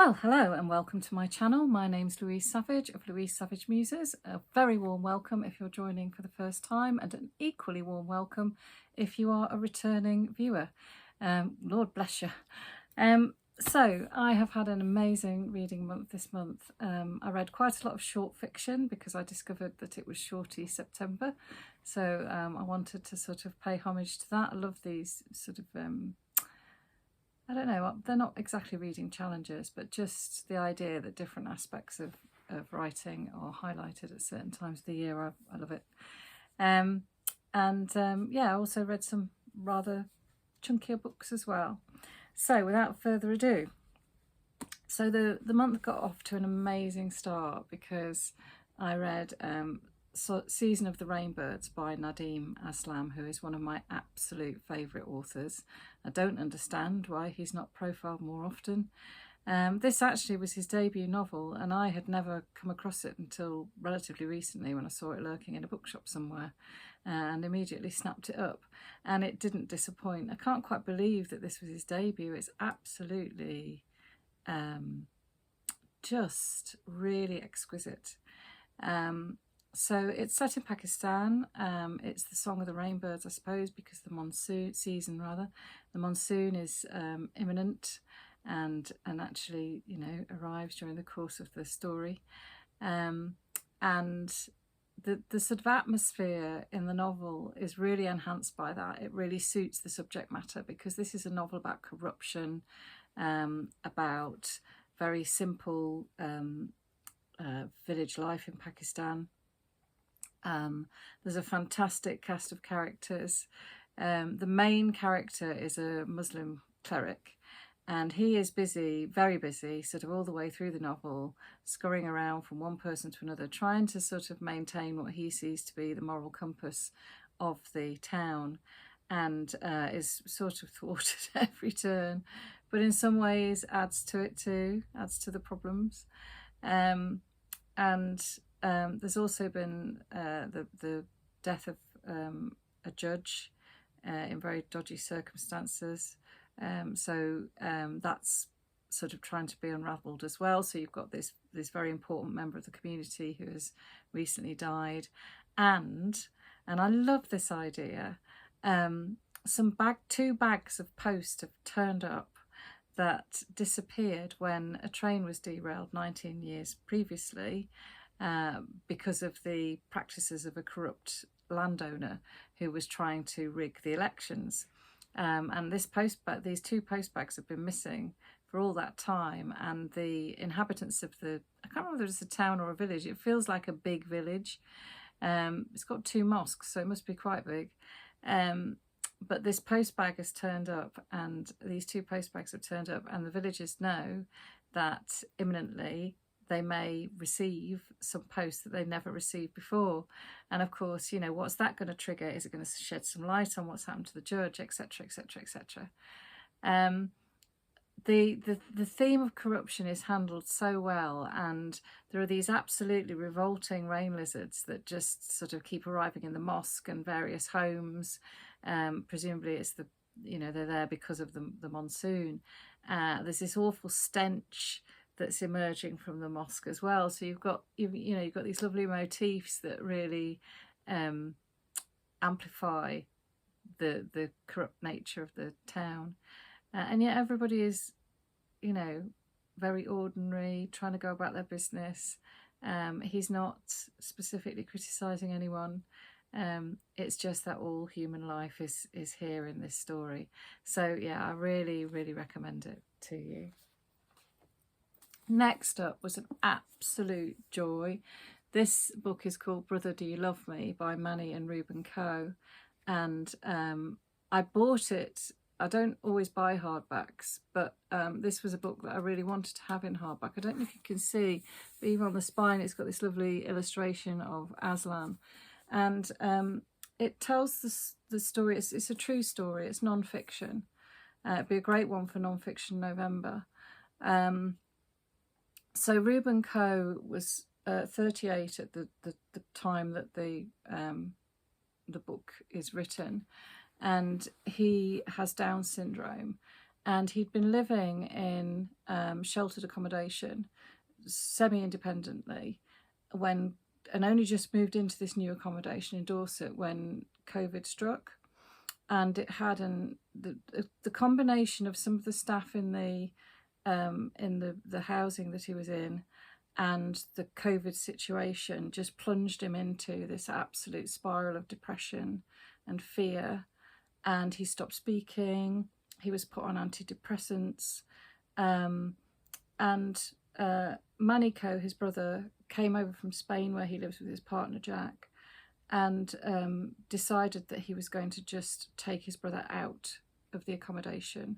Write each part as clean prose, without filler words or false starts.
Well, hello and welcome to my channel. My name's Louise Savage of Louise Savage Muses. A very warm welcome if you're joining for the first time, and an equally warm welcome if you are a returning viewer. Lord bless you. So I have had an amazing reading month this month. I read quite a lot of short fiction because I discovered that it was Shorty September. So I wanted to sort of pay homage to that. I love these sort of I don't know, they're not exactly reading challenges, but just the idea that different aspects of writing are highlighted at certain times of the year. I love it. Yeah, I also read some rather chunkier books as well. So without further ado, so the month got off to an amazing start because I read Season of the Rainbirds by Nadeem Aslam, who is one of my absolute favourite authors. I don't understand why he's not profiled more often. This actually was his debut novel, and I had never come across it until relatively recently when I saw it lurking in a bookshop somewhere, and immediately snapped it up, and it didn't disappoint. I can't quite believe that this was his debut. It's absolutely just really exquisite. So it's set in Pakistan. It's the song of the Rainbirds, I suppose, because the monsoon is imminent and actually, you know, arrives during the course of the story. And the sort of atmosphere in the novel is really enhanced by that. It really suits the subject matter because this is a novel about corruption, about very simple village life in Pakistan. There's a fantastic cast of characters. The main character is a Muslim cleric, and he is busy, very busy, sort of all the way through the novel, scurrying around from one person to another, trying to sort of maintain what he sees to be the moral compass of the town, and is sort of thwarted at every turn, but in some ways adds to it too, adds to the problems. There's also been the death of a judge in very dodgy circumstances. That's sort of trying to be unravelled as well. So you've got this very important member of the community who has recently died. And I love this idea. Two bags of post have turned up that disappeared when a train was derailed 19 years previously. Because of the practices of a corrupt landowner who was trying to rig the elections. And these two postbags have been missing for all that time, and the inhabitants of I can't remember whether it's a town or a village, it feels like a big village. It's got 2 mosques, so it must be quite big. But this postbag has turned up, and these 2 postbags have turned up, and the villagers know that imminently they may receive some posts that they never received before. And of course, you know, what's that going to trigger? Is it going to shed some light on what's happened to the judge, etc., etc., etc.? The theme of corruption is handled so well, and there are these absolutely revolting rain lizards that just sort of keep arriving in the mosque and various homes. Presumably it's they're there because of the monsoon. There's this awful stench that's emerging from the mosque as well. So you've got these lovely motifs that really amplify the corrupt nature of the town, and yet everybody is, you know, very ordinary, trying to go about their business. He's not specifically criticizing anyone. It's just that all human life is here in this story. So yeah, I really, really recommend it to you. Next up was an absolute joy. This book is called Brother Do You Love Me by Manni and Reuben Co. And I bought it. I don't always buy hardbacks, but this was a book that I really wanted to have in hardback. I don't know if you can see, but even on the spine it's got this lovely illustration of Aslam. And it tells the story. It's a true story. It's non-fiction. It'd be a great one for non-fiction November. So Reuben Co was 38 at the time that the book is written, and he has Down syndrome, and he'd been living in sheltered accommodation semi-independently and only just moved into this new accommodation in Dorset when COVID struck. And it had the combination of some of the staff in the housing that he was in, and the COVID situation just plunged him into this absolute spiral of depression and fear. And he stopped speaking. He was put on antidepressants. And Manni, his brother, came over from Spain, where he lives with his partner Jack, and decided that he was going to just take his brother out of the accommodation.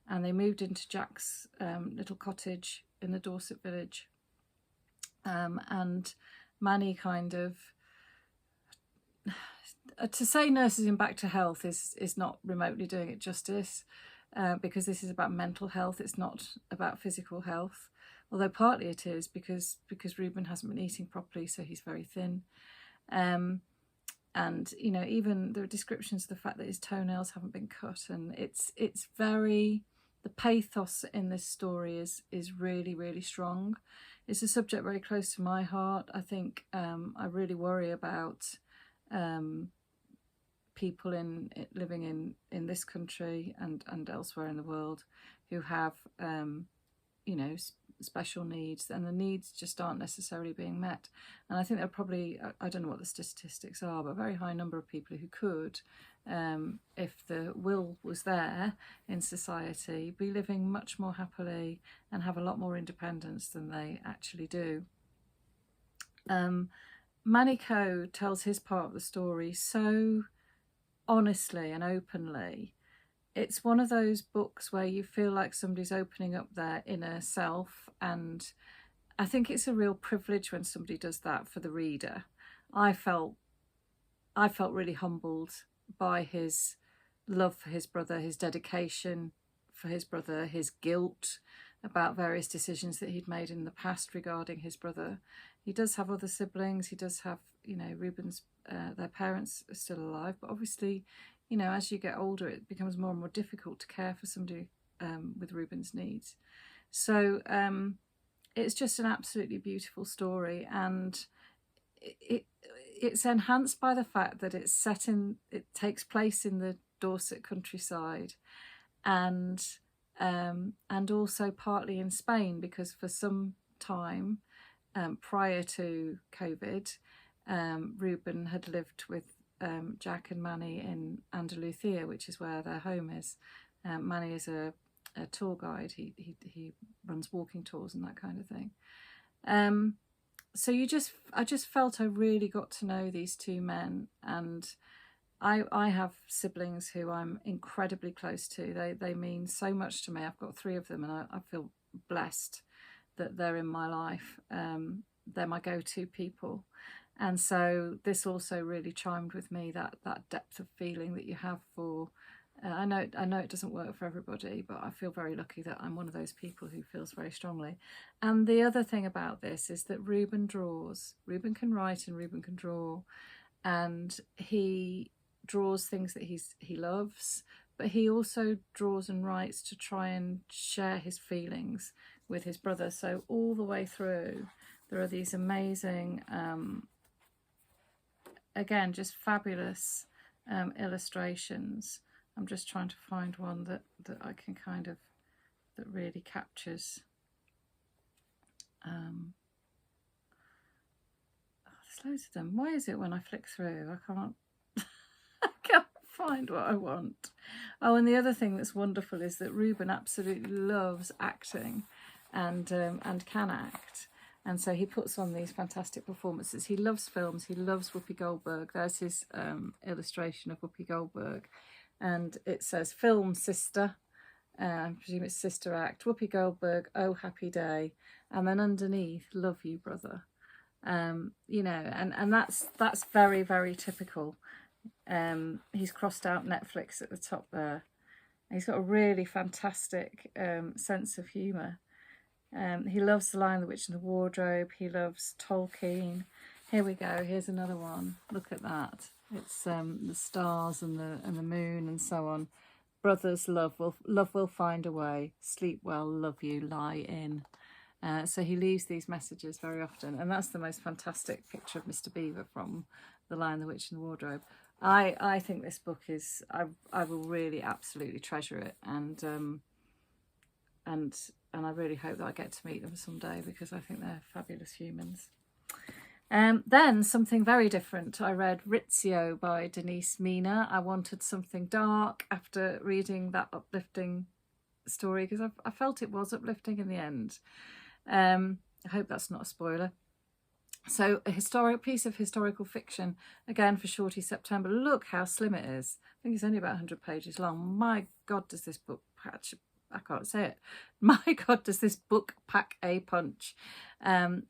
And they moved into Jack's little cottage in the Dorset village. And Manni kind of, to say nurses him back to health is not remotely doing it justice, because this is about mental health. It's not about physical health, although partly it is, because Reuben hasn't been eating properly, so he's very thin. And you know, even there are descriptions of the fact that his toenails haven't been cut, and it's very, the pathos in this story is really, really strong. It's a subject very close to my heart. I think I really worry about people living in this country and elsewhere in the world who have you know, special needs, and the needs just aren't necessarily being met. And I think there are probably, I don't know what the statistics are, but a very high number of people who could, if the will was there in society, be living much more happily and have a lot more independence than they actually do. Manni tells his part of the story so honestly and openly. It's one of those books where you feel like somebody's opening up their inner self, and I think it's a real privilege when somebody does that for the reader. I felt really humbled by his love for his brother, his dedication for his brother, his guilt about various decisions that he'd made in the past regarding his brother. He does have other siblings. He does have, you know, Reuben's, their parents are still alive, but obviously, you know, as you get older, it becomes more and more difficult to care for somebody with Reuben's needs. So it's just an absolutely beautiful story, and it's enhanced by the fact that it takes place in the Dorset countryside, and also partly in Spain, because for some time prior to COVID, Reuben had lived with Jack and Manni in Andalusia, which is where their home is. Manni is a tour guide. He runs walking tours and that kind of thing. So I just felt I really got to know these two men, and I have siblings who I'm incredibly close to. They mean so much to me. I've got 3 of them, and I feel blessed that they're in my life. They're my go-to people. And so this also really chimed with me, that depth of feeling that you have for, I know it doesn't work for everybody, but I feel very lucky that I'm one of those people who feels very strongly. And the other thing about this is that Reuben draws. Reuben can write and Reuben can draw, and he draws things that he loves, but he also draws and writes to try and share his feelings with his brother. So all the way through, there are these amazing again, just fabulous illustrations. I'm just trying to find one that I can kind of, that really captures. Oh, there's loads of them. Why is it when I flick through, I can't find what I want? Oh, and the other thing that's wonderful is that Reuben absolutely loves acting and can act. And so he puts on these fantastic performances. He loves films. He loves Whoopi Goldberg. There's his illustration of Whoopi Goldberg. And it says, film sister. I presume it's sister act. Whoopi Goldberg, oh, happy day. And then underneath, love you, brother. You know, and that's very, very typical. He's crossed out Netflix at the top there. He's got a really fantastic sense of humour. He loves The Lion, the Witch and the Wardrobe. He loves Tolkien. Here we go. Here's another one. Look at that. It's the stars and the moon and so on. brothers, love will find a way. Sleep well, love you, lie in. So he leaves these messages very often, and that's the most fantastic picture of Mr. Beaver from The Lion, the Witch and the Wardrobe. I think this book is, I will really absolutely treasure it, and I really hope that I get to meet them someday, because I think they're fabulous humans. Then something very different. I read Rizzio by Denise, Mina. I wanted something dark after reading that uplifting story, because I felt it was uplifting in the end. I hope that's not a spoiler. So a historic piece of historical fiction, again for Shorty September. Look how slim it is. I think it's only about 100 pages long. My God, does this book patch, I can't say it. My God, does this book pack a punch.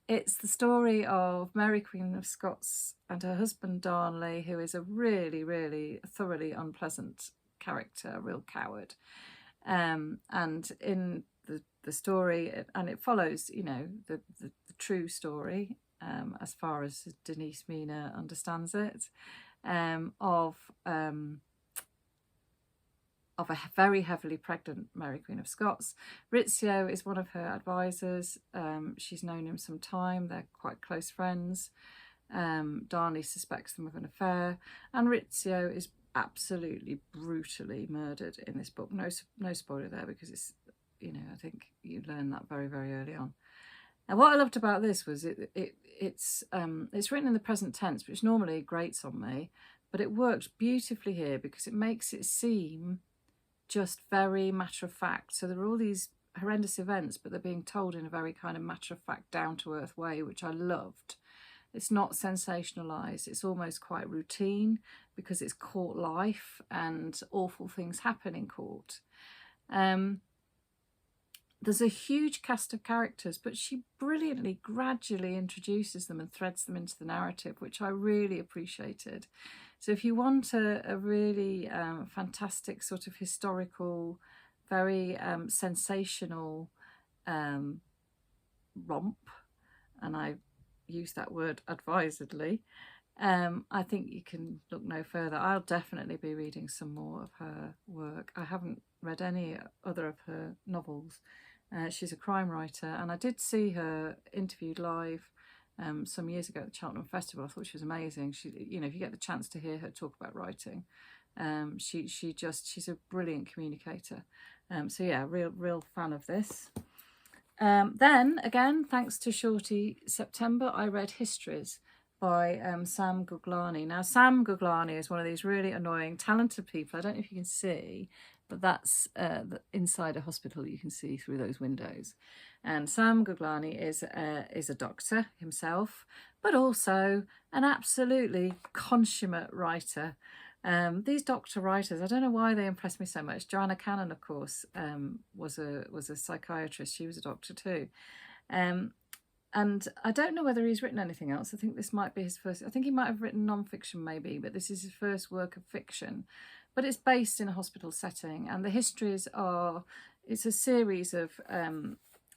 It's the story of Mary Queen of Scots and her husband Darnley, who is a really, really thoroughly unpleasant character, a real coward. And in the story, and it follows, you know, the true story, as far as Denise Mina understands it, of a very heavily pregnant Mary Queen of Scots. Rizzio is one of her advisors. She's known him some time. They're quite close friends. Darnley suspects them of an affair, and Rizzio is absolutely brutally murdered in this book. No spoiler there, because it's, you know, I think you learn that very, very early on. And what I loved about this was it's written in the present tense, which normally grates on me, but it worked beautifully here because it makes it seem just very matter of fact. So there are all these horrendous events, but they're being told in a very kind of matter of fact, down to earth way, which I loved. It's not sensationalized. It's almost quite routine because it's court life and awful things happen in court. There's a huge cast of characters, but she brilliantly, gradually introduces them and threads them into the narrative, which I really appreciated. So if you want a really fantastic sort of historical, very sensational romp, and I use that word advisedly, I think you can look no further. I'll definitely be reading some more of her work. I haven't read any other of her novels. She's a crime writer, and I did see her interviewed live some years ago at the Cheltenham Festival. I thought she was amazing. She, you know, if you get the chance to hear her talk about writing, she's a brilliant communicator. So yeah, real fan of this. Then again, thanks to Shorty September, I read Histories by Sam Guglani. Now, Sam Guglani is one of these really annoying, talented people. I don't know if you can see, but that's inside a hospital. You can see through those windows. And Sam Guglani is a doctor himself, but also an absolutely consummate writer. These doctor writers, I don't know why they impress me so much. Joanna Cannon, of course, was a psychiatrist. She was a doctor too. And I don't know whether he's written anything else. I think this might be his first. I think he might have written non-fiction maybe, but this is his first work of fiction. But it's based in a hospital setting, and the histories are, it's a series of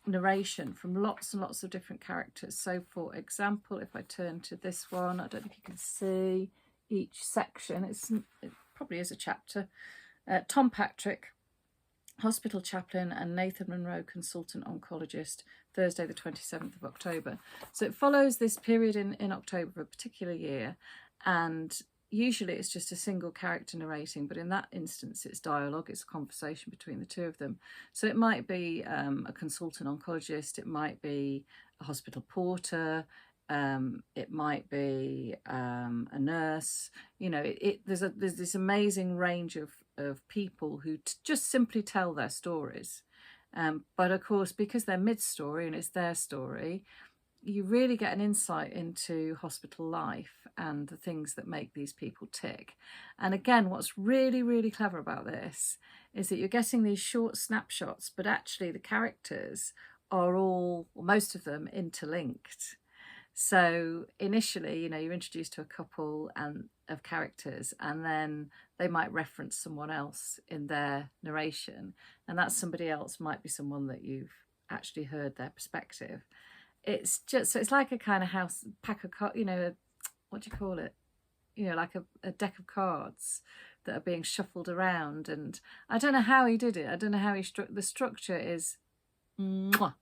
narration from lots and lots of different characters. So for example, if I turn to this one, I don't know if you can see each section, it probably is a chapter. Tom Patrick, hospital chaplain, and Nathan Monroe, consultant oncologist, Thursday the 27th of October. So it follows this period in October of a particular year, and usually it's just a single character narrating, but in that instance it's dialogue, it's a conversation between the two of them. So it might be a consultant oncologist, it might be a hospital porter, it might be a nurse. You know, there's this amazing range of people who just simply tell their stories. But of course, because they're mid-story and it's their story, you really get an insight into hospital life and the things that make these people tick. And again, what's really, really clever about this is that you're getting these short snapshots, but actually the characters are all, or most of them, interlinked. So initially, you know, you're introduced to a couple of characters, and then they might reference someone else in their narration, and that somebody else might be someone that you've actually heard their perspective. It's just, so it's like a kind of pack of cards, you know, what do you call it? You know, like a deck of cards, that are being shuffled around, and I don't know how he did it. I don't know how he struck the structure is mwah.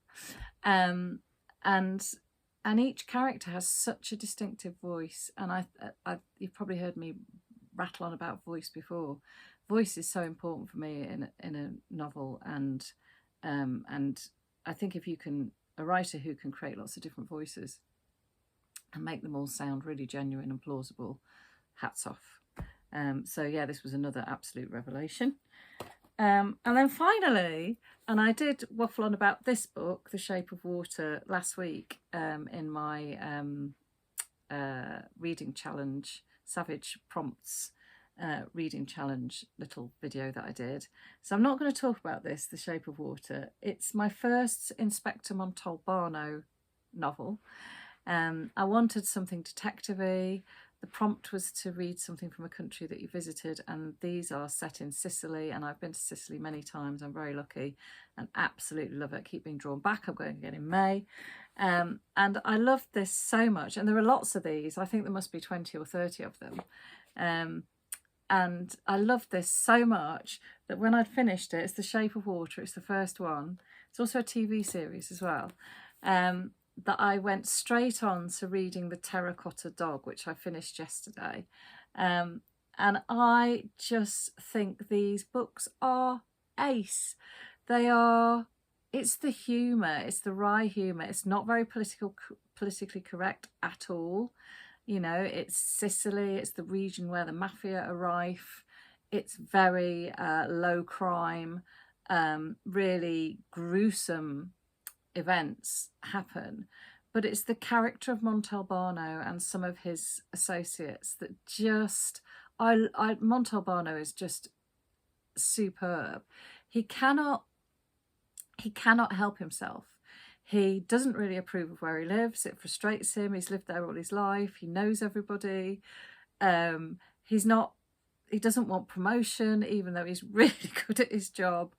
And each character has such a distinctive voice, and I you've probably heard me rattle on about voice before. Voice is so important for me in a novel, and I think if you can, a writer who can create lots of different voices and make them all sound really genuine and plausible, hats off. So yeah, this was another absolute revelation. And then finally, and I did waffle on about this book, The Shape of Water, last week in my reading challenge, Savage Prompts reading challenge little video that I did. So I'm not going to talk about this, The Shape of Water. It's my first Inspector Montalbano novel. I wanted something detective-y. The prompt was to read something from a country that you visited, and these are set in Sicily, and I've been to Sicily many times. I'm very lucky and absolutely love it. Keep being drawn back. I'm going again in May. And I loved this so much, and there are lots of these. I think there must be 20 or 30 of them. And I loved this so much that when I'd finished it, it's The Shape of Water, it's the first one. It's also a TV series as well. That I went straight on to reading The Terracotta Dog, which I finished yesterday. And I just think these books are ace. They are, it's the humour, it's the wry humour. It's not very politically correct at all. You know, it's Sicily, it's the region where the mafia are rife. It's very low crime, really gruesome events happen, but it's the character of Montalbano and some of his associates that just Montalbano is just superb. He cannot help himself. He doesn't really approve of where he lives. It frustrates him. He's lived there all his life. He knows everybody. He doesn't want promotion, even though he's really good at his job.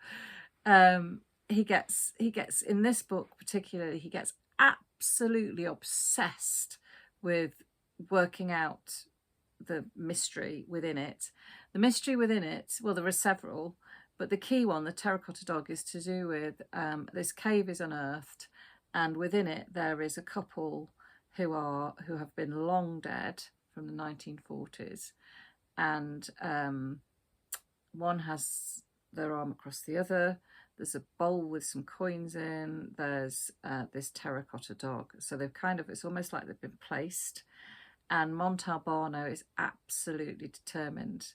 He gets in this book particularly, he gets absolutely obsessed with working out the mystery within it. The mystery within it, well, there are several, but the key one, the Terracotta Dog, is to do with this cave is unearthed, and within it there is a couple who have been long dead from the 1940s, and one has their arm across the other. There's a bowl with some coins in. There's this terracotta dog. So they've it's almost like they've been placed. And Montalbano is absolutely determined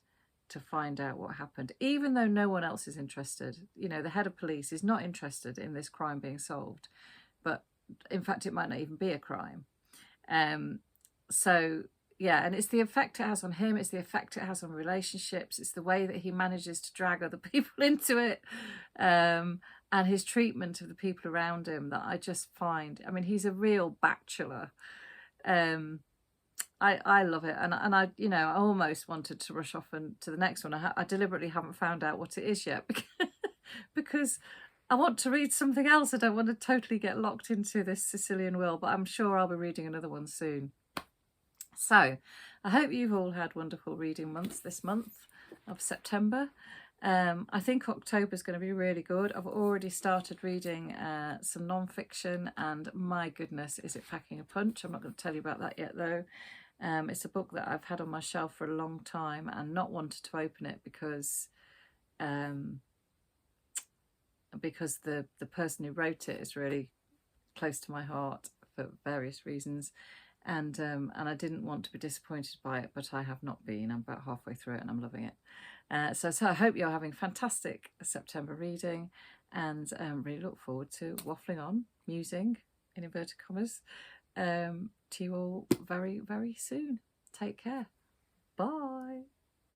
to find out what happened, even though no one else is interested. You know, the head of police is not interested in this crime being solved. But in fact, it might not even be a crime. So yeah, and it's the effect it has on him, it's the effect it has on relationships, it's the way that he manages to drag other people into it, and his treatment of the people around him that I just find, I mean, he's a real bachelor. I love it, and I, you know, I almost wanted to rush off to the next one. I deliberately haven't found out what it is yet because I want to read something else. I don't want to totally get locked into this Sicilian world, but I'm sure I'll be reading another one soon. So I hope you've all had wonderful reading months this month of September. I think October is going to be really good. I've already started reading some non-fiction, and my goodness, is it packing a punch. I'm not going to tell you about that yet though. It's a book that I've had on my shelf for a long time and not wanted to open it because the person who wrote it is really close to my heart for various reasons. And I didn't want to be disappointed by it, but I have not been. I'm about halfway through it and I'm loving it. So I hope you're having fantastic September reading, and really look forward to waffling on, musing, in inverted commas, to you all very, very soon. Take care. Bye.